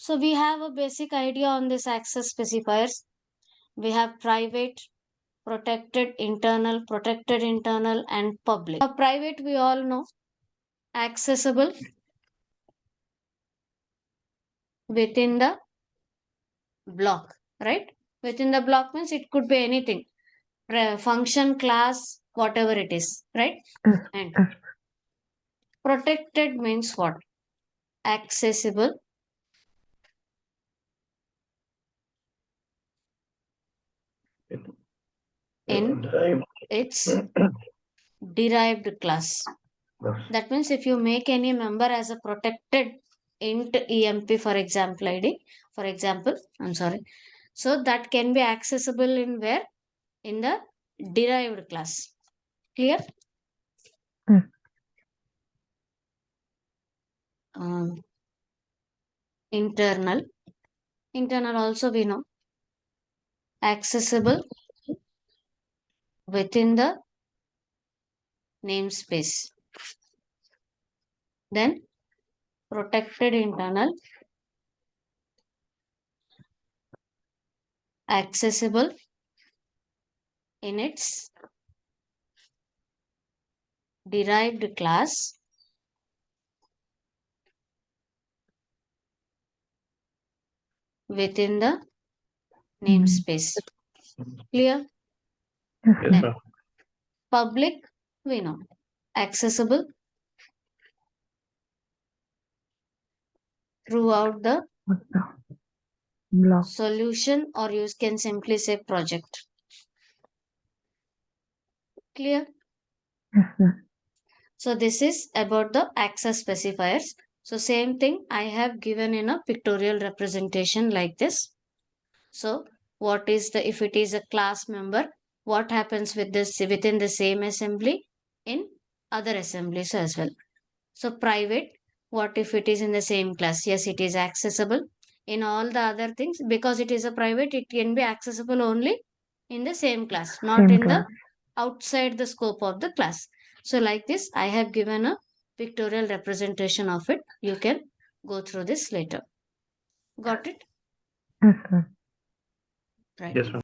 So we have a basic idea on this access specifiers. We have private, protected internal, and public. Private, we all know, accessible within the block, right? Within the block means it could be anything, function, class, whatever it is, right? And protected means what? Accessible in its derived class. That means if you make any member as a protected int emp, for example id, for example, I'm sorry, so that can be accessible in where? In the derived class. Clear? Internal also we know, accessible within the namespace. Then protected internal, accessible in its derived class within the namespace. Clear? Then public, we know, accessible throughout the solution, or you can simply say project. Clear? So this is about the access specifiers. So same thing I have given in a pictorial representation like this. So what is the, if it is a class member, what happens with this within the same assembly in other assemblies as well. So private, what if it is in the same class? Yes, it is accessible in all the other things. Because it is a private, it can be accessible only in the same class, not in the outside the scope of the class. So like this, I have given a pictorial representation of it. You can go through this later. Got it? Yes, ma'am. Right. Yes, ma'am.